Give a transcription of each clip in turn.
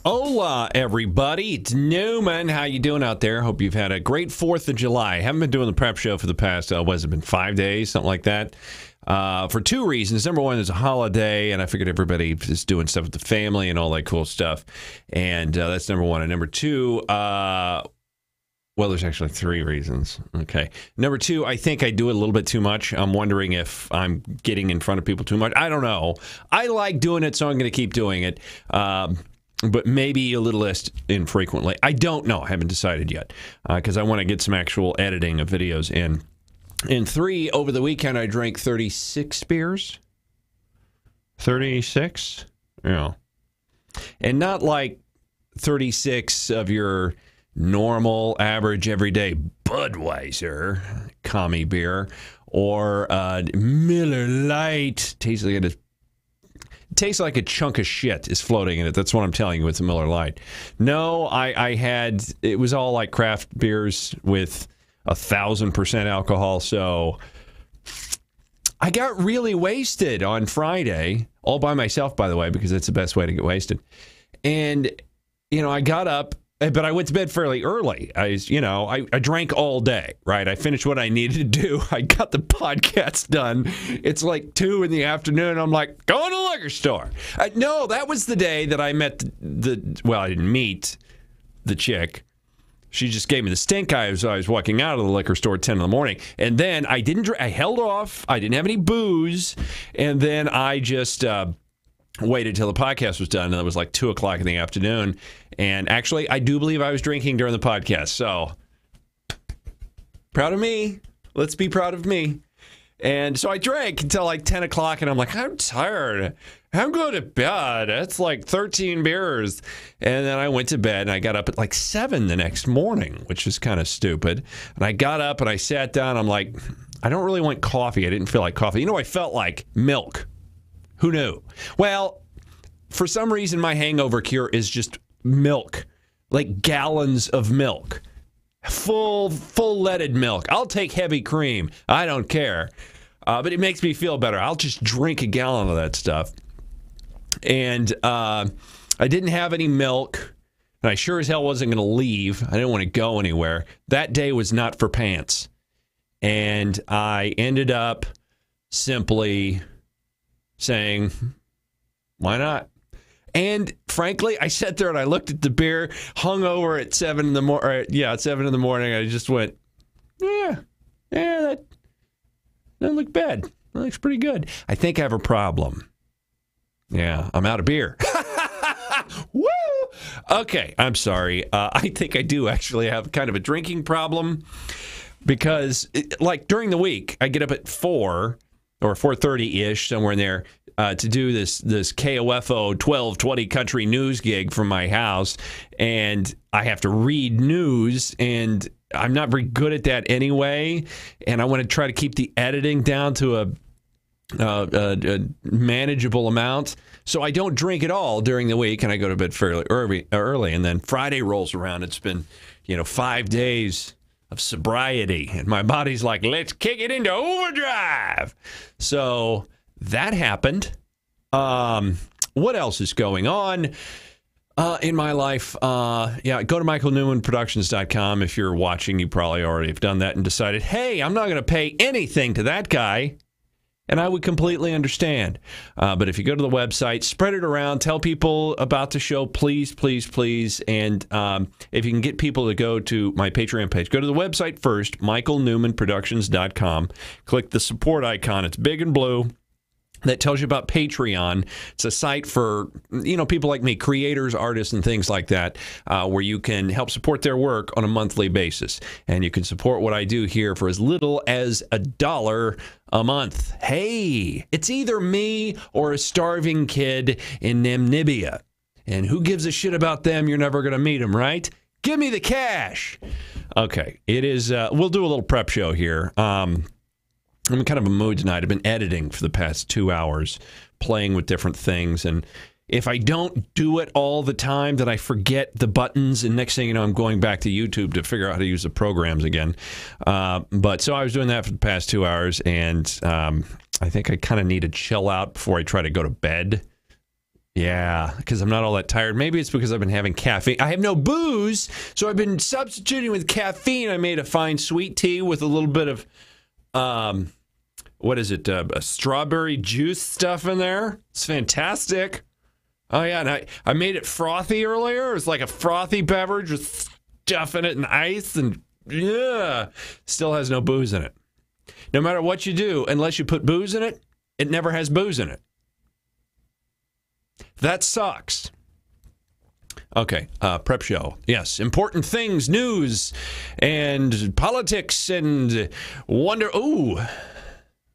Hola, everybody. It's Newman. How you doing out there? Hope you've had a great 4th of July. I haven't been doing the prep show for the past, what has it been, 5 days, something like that, for two reasons. Number one, there's a holiday, and I figured everybody is doing stuff with the family and all that cool stuff, and that's number one. And number two, well, there's actually three reasons. Okay. Number two, I think I do it a little bit too much. I'm wondering if I'm getting in front of people too much. I don't know. I like doing it, so I'm going to keep doing it. But maybe a little less infrequently. I don't know. I haven't decided yet because I want to get some actual editing of videos in. And three, over the weekend, I drank 36 beers. 36? Yeah. And not like 36 of your normal, average, everyday Budweiser commie beer or Miller Lite. Tastes like a chunk of shit is floating in it. That's what I'm telling you with the Miller Lite. No, I had, it was all like craft beers with 1,000% alcohol. So I got really wasted on Friday, all by myself, by the way, because it's the best way to get wasted. And, I got up, but I went to bed fairly early. I drank all day, right? I finished what I needed to do. I got the podcast done. It's like 2 in the afternoon. I'm like, going to the liquor store. No, that was the day that I met I didn't meet the chick. She just gave me the stink eye as I was walking out of the liquor store at 10 in the morning. And then I didn't drink. I held off. I didn't have any booze. And then I just waited till the podcast was done, and it was like 2 o'clock in the afternoon. And actually, I do believe I was drinking during the podcast. So, proud of me. Let's be proud of me. And so I drank until like 10 o'clock, and I'm like, I'm tired. I'm going to bed. It's like 13 beers. And then I went to bed, and I got up at like 7 the next morning, which is kind of stupid. And I got up, and I sat down. I'm like, I don't really want coffee. I didn't feel like coffee. I felt like milk. Who knew? Well, for some reason, my hangover cure is just milk, like gallons of milk, full leaded milk. I'll take heavy cream. I don't care. But it makes me feel better. I'll just drink a gallon of that stuff. And I didn't have any milk, and I sure as hell wasn't going to leave. I didn't want to go anywhere. That day was not for pants. And I ended up simply saying, why not? And frankly, I sat there and I looked at the beer, hung over at 7 in the morning. At 7 in the morning, I just went, that doesn't look bad. That looks pretty good. I think I have a problem. Yeah, I'm out of beer. Woo! Okay, I'm sorry. I think I do actually have kind of a drinking problem because, like, during the week, I get up at 4 or 4:30-ish, somewhere in there, to do this KOFO 1220 country news gig from my house, and I have to read news, and I'm not very good at that anyway, and I want to try to keep the editing down to a manageable amount, so I don't drink at all during the week, and I go to bed fairly early, and then Friday rolls around. It's been 5 days of sobriety, and my body's like, let's kick it into overdrive. So that happened. What else is going on in my life? Go to michaelnewmanproductions.com. If you're watching, you probably already have done that and decided, hey, I'm not going to pay anything to that guy. And I would completely understand. But if you go to the website, spread it around, tell people about the show, please, please, please. And if you can get people to go to my Patreon page, go to the website first, michaelnewmanproductions.com. Click the support icon. It's big and blue. That tells you about Patreon. It's a site for, people like me, creators, artists, and things like that, where you can help support their work on a monthly basis. And you can support what I do here for as little as $1 a month. Hey, it's either me or a starving kid in Namibia. And who gives a shit about them? You're never going to meet them, right? Give me the cash. Okay, it is, we'll do a little prep show here. I'm in kind of a mood tonight. I've been editing for the past 2 hours, playing with different things. And if I don't do it all the time, then I forget the buttons. And next thing you know, I'm going back to YouTube to figure out how to use the programs again. But so I was doing that for the past 2 hours. And I think I kind of need to chill out before I try to go to bed. Yeah, because I'm not all that tired. Maybe it's because I've been having caffeine. I have no booze, so I've been substituting with caffeine. I made a fine sweet tea with a little bit of, a strawberry juice stuff in there. It's fantastic. Oh, yeah, and I made it frothy earlier. It was like a frothy beverage with stuff in it and ice, and yeah, still has no booze in it. No matter what you do, unless you put booze in it, it never has booze in it. That sucks. Okay, prep show. Yes, important things, news, and politics, and wonder. Ooh,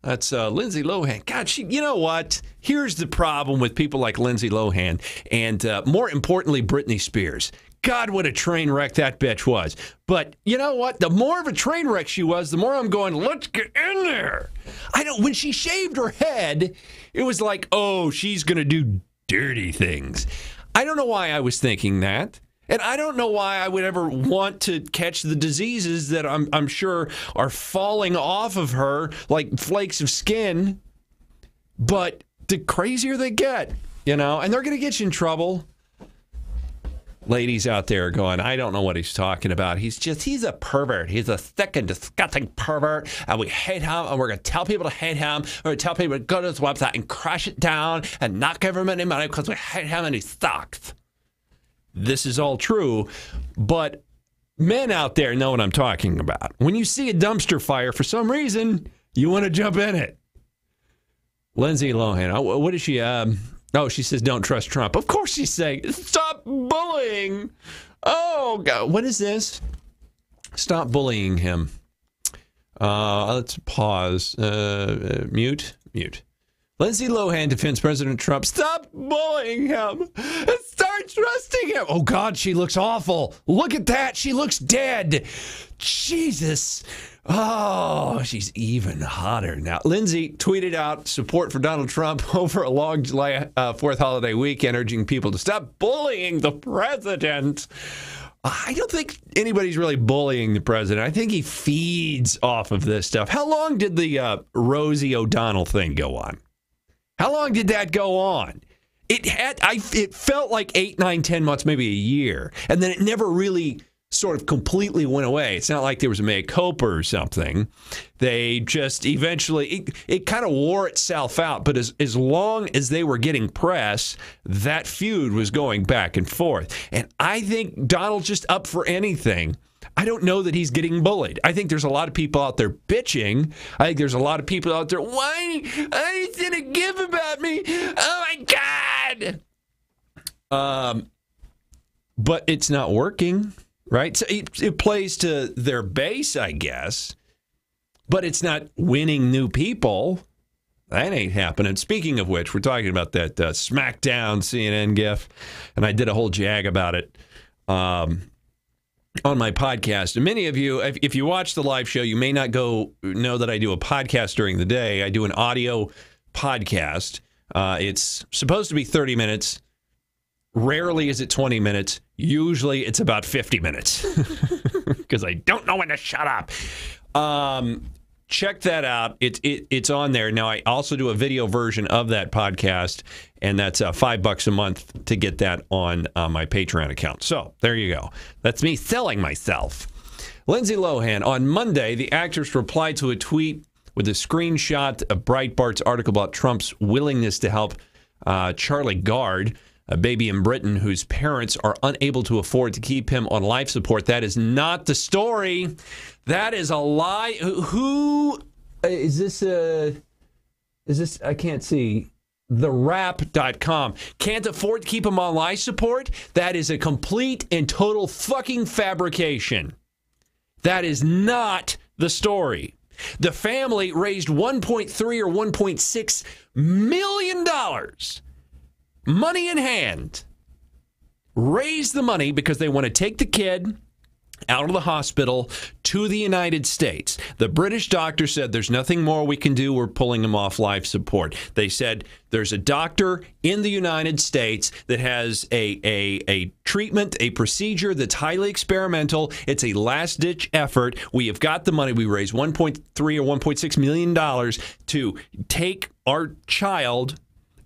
that's Lindsay Lohan. God, you know what? Here's the problem with people like Lindsay Lohan, and more importantly, Britney Spears. God, what a train wreck that bitch was. But you know what? The more of a train wreck she was, the more I'm going, let's get in there. When she shaved her head, it was like, oh, she's going to do dirty things. I don't know why I was thinking that. And I don't know why I would ever want to catch the diseases that I'm sure are falling off of her like flakes of skin. But the crazier they get, and they're going to get you in trouble. Ladies out there going, I don't know what he's talking about. He's a pervert. He's a thick and disgusting pervert, and we hate him, and we're going to tell people to hate him. We're going to tell people to go to his website and crash it down and not give him any money because we hate him and he sucks. This is all true, but men out there know what I'm talking about. When you see a dumpster fire, for some reason, you want to jump in it. Lindsay Lohan, what is she... she says, don't trust Trump. Of course she's saying, stop bullying. Oh, God. What is this? Stop bullying him. Let's pause. Mute. Lindsay Lohan defends President Trump. Stop bullying him. Start trusting him. Oh, God, she looks awful. Look at that. She looks dead. Jesus. Oh, she's even hotter now. Lindsay tweeted out support for Donald Trump over a long July 4th holiday weekend, urging people to stop bullying the president. I don't think anybody's really bullying the president. I think he feeds off of this stuff. How long did the Rosie O'Donnell thing go on? How long did that go on? It felt like 8, 9, 10 months, maybe a year. And then it never really sort of completely went away. It's not like there was a mea culpa or something. They just eventually, it kind of wore itself out. But as long as they were getting press, that feud was going back and forth. And I think Donald's just up for anything. I don't know that he's getting bullied. I think there's a lot of people out there bitching. I think there's a lot of people out there, why are you going to give about me? Oh, my God. But it's not working. Right? So it plays to their base, I guess, but it's not winning new people. That ain't happening. Speaking of which, we're talking about that SmackDown CNN gif, and I did a whole jag about it on my podcast. And many of you, if you watch the live show, you may not know that I do a podcast during the day. I do an audio podcast. It's supposed to be 30 minutes. Rarely is it 20 minutes. Usually it's about 50 minutes because I don't know when to shut up. Check that out. It's on there. Now, I also do a video version of that podcast, and that's $5 a month to get that on my Patreon account. So there you go. That's me selling myself. Lindsay Lohan. On Monday, the actress replied to a tweet with a screenshot of Breitbart's article about Trump's willingness to help Charlie Gard, a baby in Britain whose parents are unable to afford to keep him on life support. That is not the story. That is a lie. Who is this? Is this? I can't see. TheWrap.com. Can't afford to keep him on life support? That is a complete and total fucking fabrication. That is not the story. The family raised $1.3 or $1.6 million. Money in hand, raise the money because they want to take the kid out of the hospital to the United States. The British doctor said there's nothing more we can do. We're pulling him off life support. They said there's a doctor in the United States that has a treatment, a procedure that's highly experimental. It's a last-ditch effort. We have got the money. We raised $1.3 or $1.6 million to take our child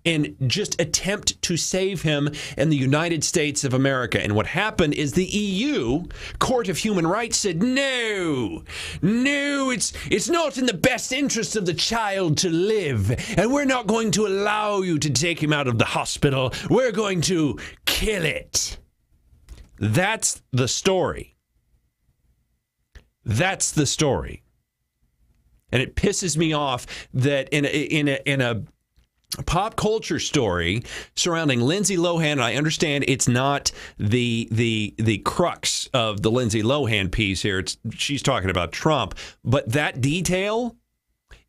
and just attempt to save him in the United States of America. And what happened is the EU Court of Human Rights said, no, it's not in the best interest of the child to live, and we're not going to allow you to take him out of the hospital. We're going to kill it. That's the story. That's the story. And it pisses me off that in a pop culture story surrounding Lindsay Lohan, and I understand it's not the crux of the Lindsay Lohan piece here. She's talking about Trump, but that detail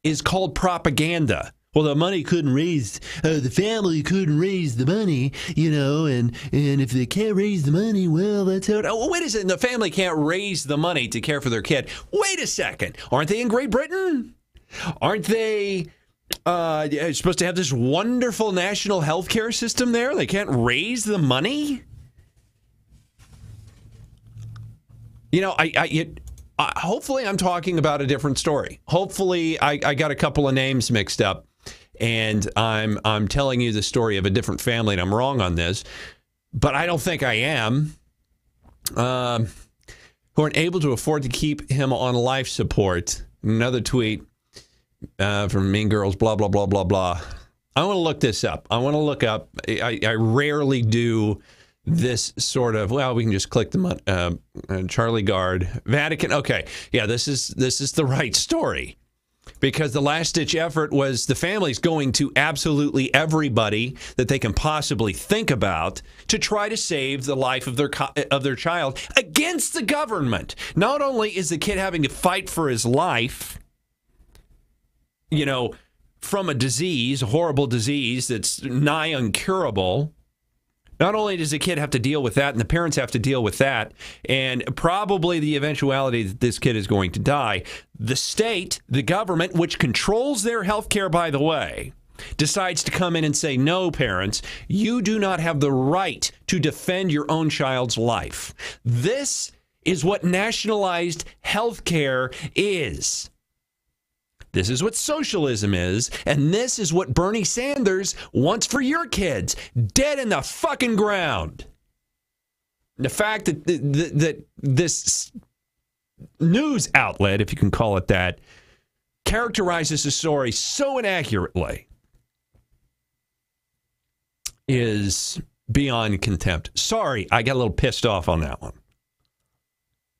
is called propaganda. Well, the money couldn't raise, the family couldn't raise the money, and if they can't raise the money, well, that's how. Oh, wait a second. The family can't raise the money to care for their kid. Wait a second. Aren't they in Great Britain? Aren't they supposed to have this wonderful national health care system there? They can't raise the money? Hopefully I'm talking about a different story. Hopefully I got a couple of names mixed up, and I'm telling you the story of a different family, and I'm wrong on this, but I don't think I am. Who aren't able to afford to keep him on life support. Another tweet from Mean Girls, blah, blah, blah, blah, blah. I want to look this up. I want to look up. I rarely do this sort of, well, we can just click the Charlie Gard, Vatican. Okay, yeah, this is the right story, because the last-ditch effort was the families going to absolutely everybody that they can possibly think about to try to save the life of their child against the government. Not only is the kid having to fight for his life, from a disease, a horrible disease that's nigh incurable. Not only does the kid have to deal with that, and the parents have to deal with that, and probably the eventuality that this kid is going to die, the state, the government, which controls their health care, by the way, decides to come in and say, no, parents, you do not have the right to defend your own child's life. This is what nationalized health care is. This is what socialism is, and this is what Bernie Sanders wants for your kids, dead in the fucking ground. The fact that this news outlet, if you can call it that, characterizes the story so inaccurately is beyond contempt. Sorry, I got a little pissed off on that one.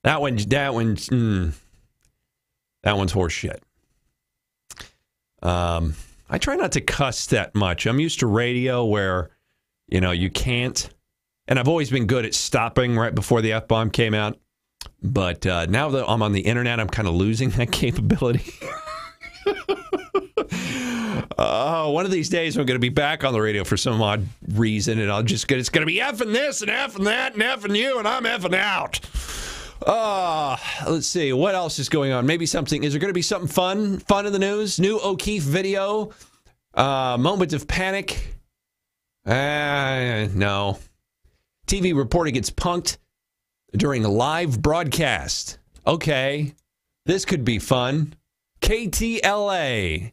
That one's horseshit. I try not to cuss that much. I'm used to radio where, you can't. And I've always been good at stopping right before the F-bomb came out. But now that I'm on the internet, I'm kind of losing that capability. One of these days, I'm going to be back on the radio for some odd reason, and it's going to be effing this and effing that and effing you, and I'm effing out. Let's see. What else is going on? Maybe something. Is there going to be something fun in the news? New O'Keefe video? Moment of panic? No. TV reporter gets punked during a live broadcast. Okay. This could be fun. KTLA.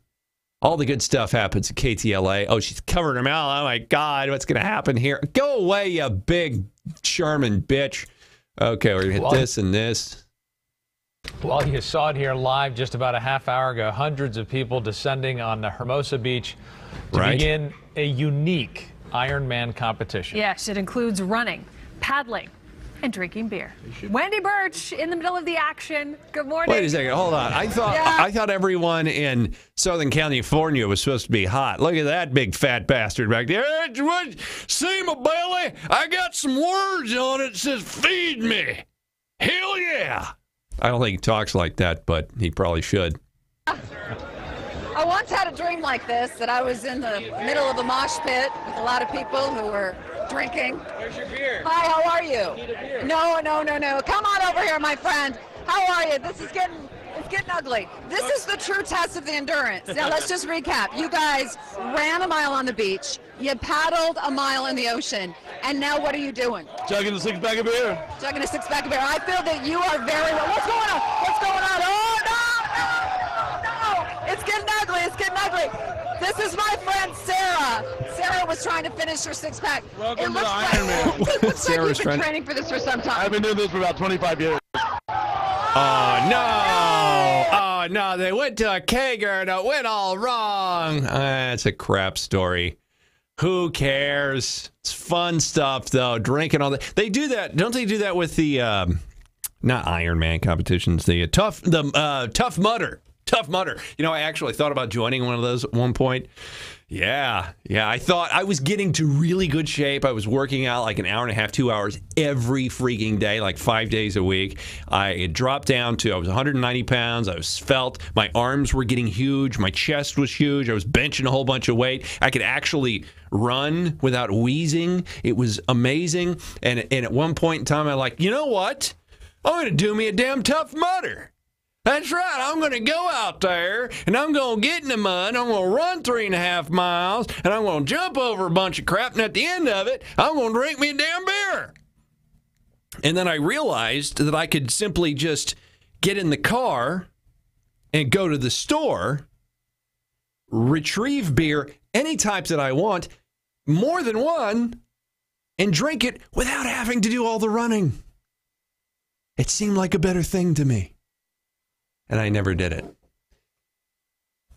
All the good stuff happens at KTLA. Oh, she's covering her mouth. Oh, my God. What's going to happen here? Go away, you big Sherman bitch. Okay, we're going to hit this and this. Well, you saw it here live just about a half hour ago. Hundreds of people descending on the Hermosa Beach to begin a unique Ironman competition. Yes, it includes running, paddling, and drinking beer. Wendy Birch in the middle of the action. Good morning. Wait a second. Hold on. I thought everyone in Southern California was supposed to be hot. Look at that big fat bastard back there. See my belly? I got some words on it that says feed me. Hell yeah. I don't think he talks like that, but he probably should. I once had a dream like this, that I was in the middle of a mosh pit with a lot of people who were drinking. Where's your beer? Hi, how are you? Need a beer. No. Come on over here, my friend. How are you? It's getting ugly. This is the true test of the endurance. Now, let's just recap. You guys ran a mile on the beach. You paddled a mile in the ocean. And now what are you doing? Chugging a six-pack of beer. Chugging a six-pack of beer. I feel that you are very well. What's going on? Oh, no. It's getting ugly. This is my friend Sarah. Sarah was trying to finish her six-pack. Welcome to the Ironman. It looks like Sarah's you've been training for this for some time. I've been doing this for about 25 years. Oh, no, they went to a kegger and it went all wrong. That's a crap story. Who cares? It's fun stuff, though. Drinking all that. They do that. Don't they do that with the, not Ironman competitions, the Tough Mudder. Tough Mudder. You know, I actually thought about joining one of those at one point. Yeah. I thought I was getting to really good shape. I was working out like an hour and a half, 2 hours every freaking day, like 5 days a week. I dropped down to, I was 190 pounds. I was svelte. My arms were getting huge. My chest was huge. I was benching a whole bunch of weight. I could actually run without wheezing. It was amazing. And at one point in time, I'm like, you know what? I'm going to do me a damn Tough Mudder. That's right. I'm going to go out there, and I'm going to get in the mud. I'm going to run 3.5 miles, and I'm going to jump over a bunch of crap, and at the end of it, I'm going to drink me a damn beer. And then I realized that I could simply just get in the car and go to the store, retrieve beer, any type that I want, more than one, and drink it without having to do all the running. It seemed like a better thing to me. And I never did it.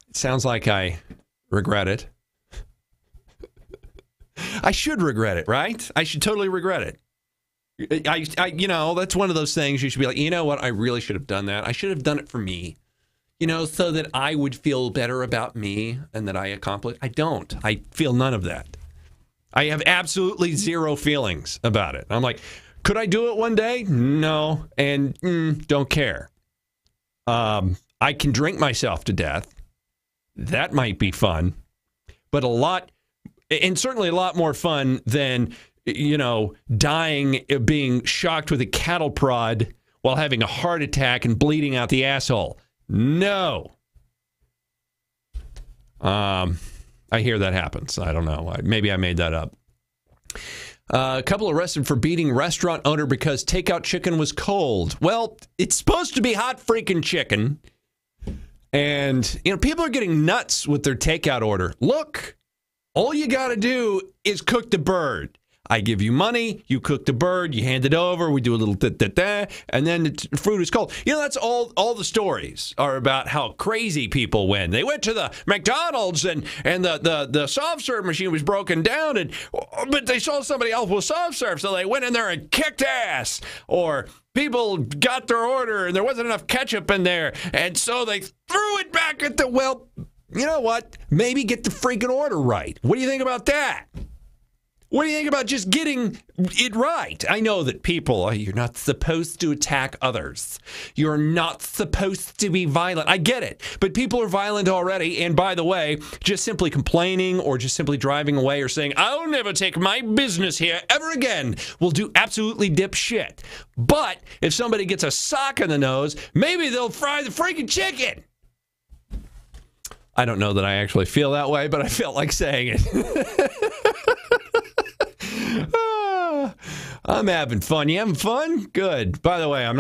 It sounds like I regret it. I should regret it, right? I should totally regret it. I you know, that's one of those things you should be like, you know what? I really should have done that. I should have done it for me, you know, so that I would feel better about me and that I accomplished. I don't. I feel none of that. I have absolutely zero feelings about it. I'm like, could I do it one day? No. And don't care. I can drink myself to death. That might be fun, but certainly a lot more fun than, you know, dying, being shocked with a cattle prod while having a heart attack and bleeding out the asshole. No. I hear that happens. I don't know. Maybe I made that up. A couple arrested for beating restaurant owner because takeout chicken was cold. Well, it's supposed to be hot freaking chicken. And, you know, people are getting nuts with their takeout order. Look, all you got to do is cook the bird. I give you money, you cook the bird, you hand it over, we do a little da-da-da, and then the food is cold. You know, that's all the stories are about how crazy people went. They went to the McDonald's and the soft-serve machine was broken down, but they saw somebody else with soft-serve, so they went in there and kicked ass. Or people got their order and there wasn't enough ketchup in there, and so they threw it back at the, well, you know what? Maybe get the freaking order right. What do you think about that? What do you think about just getting it right? I know that people, you're not supposed to attack others. You're not supposed to be violent. I get it. But people are violent already. And by the way, just simply complaining or just simply driving away or saying, I'll never take my business here ever again, will do absolutely dip shit. But if somebody gets a sock in the nose, maybe they'll fry the freaking chicken. I don't know that I actually feel that way, but I felt like saying it. I'm having fun. You having fun? Good. By the way, I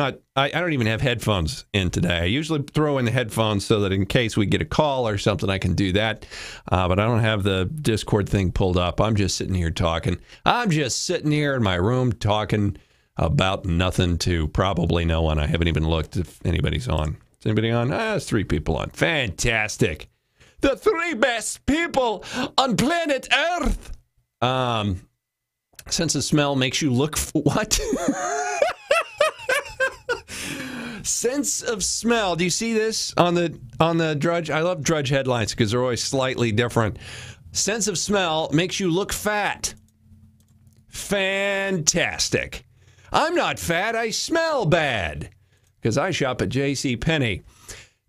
don't even have headphones in today. I usually throw in the headphones so that in case we get a call or something, I can do that. But I don't have the Discord thing pulled up. I'm just sitting here talking. I'm just sitting here in my room talking about nothing to probably no one. I haven't even looked if anybody's on. Is anybody on? There's 3 people on. Fantastic. The 3 best people on planet Earth. Sense of smell makes you look what? Sense of smell. Do you see this on the Drudge? I love Drudge headlines because they're always slightly different. Sense of smell makes you look fat. Fantastic. I'm not fat. I smell bad because I shop at JCPenney.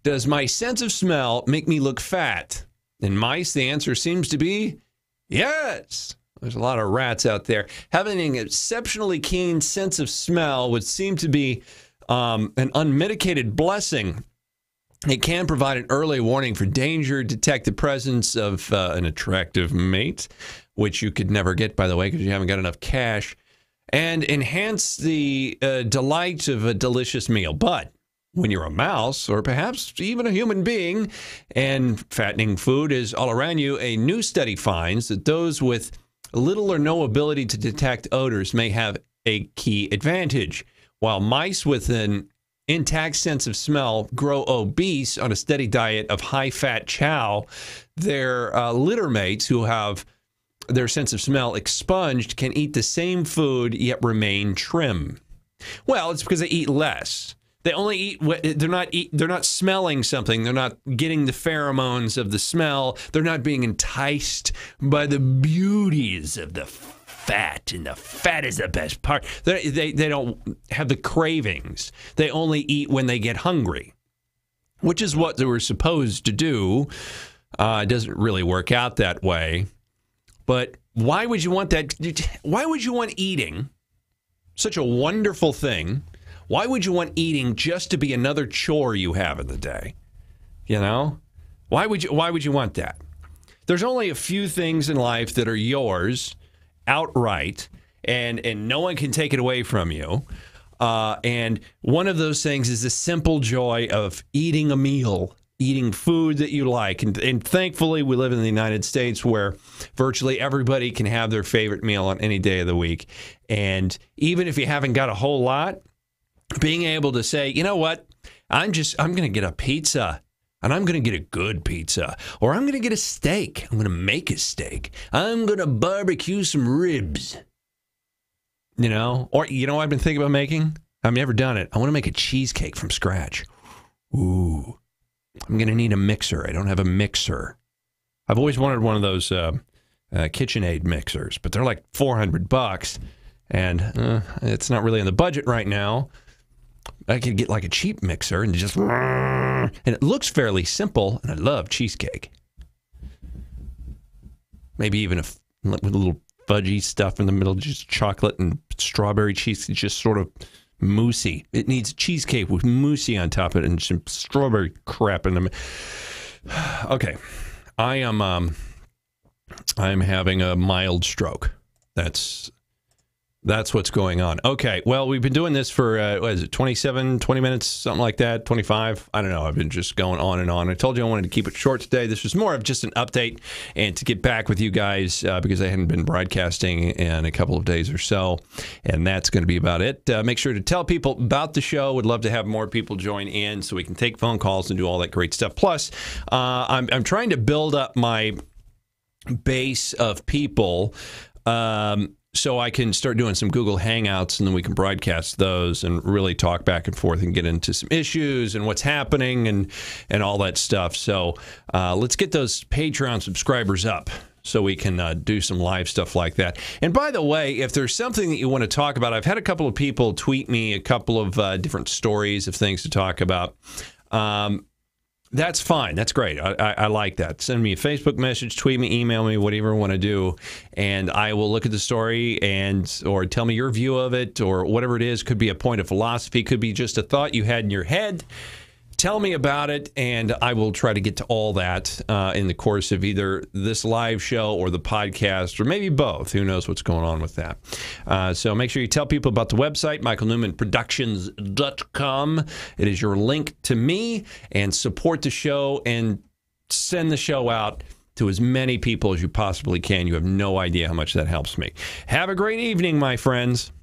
Does my sense of smell make me look fat? In mice, the answer seems to be yes. There's a lot of rats out there. Having an exceptionally keen sense of smell would seem to be an unmitigated blessing. It can provide an early warning for danger, detect the presence of an attractive mate, which you could never get, by the way, because you haven't got enough cash, and enhance the delight of a delicious meal. But when you're a mouse or perhaps even a human being and fattening food is all around you, a new study finds that those with little or no ability to detect odors may have a key advantage. While mice with an intact sense of smell grow obese on a steady diet of high-fat chow, their litter mates who have their sense of smell expunged can eat the same food yet remain trim. Well, it's because they eat less. They only eat. They're not smelling something. They're not getting the pheromones of the smell. They're not being enticed by the beauties of the fat, and the fat is the best part. They don't have the cravings. They only eat when they get hungry, which is what they were supposed to do. It doesn't really work out that way. But why would you want that? Why would you want eating, such a wonderful thing? Why would you want eating just to be another chore you have in the day? You know? Why would you want that? There's only a few things in life that are yours outright, and no one can take it away from you. And one of those things is the simple joy of eating a meal, eating food that you like. And thankfully, we live in the United States where virtually everybody can have their favorite meal on any day of the week. And even if you haven't got a whole lot, being able to say, you know what, I'm going to get a pizza, and I'm going to get a good pizza, or I'm going to get a steak. I'm going to make a steak. I'm going to barbecue some ribs, you know, or you know what I've been thinking about making? I've never done it. I want to make a cheesecake from scratch. Ooh, I'm going to need a mixer. I don't have a mixer. I've always wanted one of those KitchenAid mixers, but they're like $400, and it's not really in the budget right now. I could get like a cheap mixer and just, and it looks fairly simple, and I love cheesecake. Maybe even with a little fudgy stuff in the middle, just chocolate and strawberry cheese, just sort of moussey. It needs cheesecake with moussey on top of it and some strawberry crap in them. Okay, I'm having a mild stroke. That's what's going on. Okay, well, we've been doing this for, 20 minutes, something like that, 25? I don't know. I've been just going on and on. I told you I wanted to keep it short today. This was more of just an update and to get back with you guys because I hadn't been broadcasting in a couple of days or so, and that's going to be about it. Make sure to tell people about the show. Would love to have more people join in so we can take phone calls and do all that great stuff. Plus, I'm trying to build up my base of people so I can start doing some Google Hangouts, and then we can broadcast those and really talk back and forth and get into some issues and what's happening and all that stuff. So let's get those Patreon subscribers up so we can do some live stuff like that. And by the way, if there's something that you want to talk about, I've had a couple of people tweet me a couple of different stories of things to talk about. That's fine. That's great. I like that. Send me a Facebook message, tweet me, email me, whatever you want to do, and I will look at the story or tell me your view of it or whatever it is. Could be a point of philosophy, could be just a thought you had in your head. Tell me about it, and I will try to get to all that in the course of either this live show or the podcast, or maybe both. Who knows what's going on with that. So make sure you tell people about the website, michaelnewmanproductions.com. It is your link to me, and support the show and send the show out to as many people as you possibly can. You have no idea how much that helps me. Have a great evening, my friends.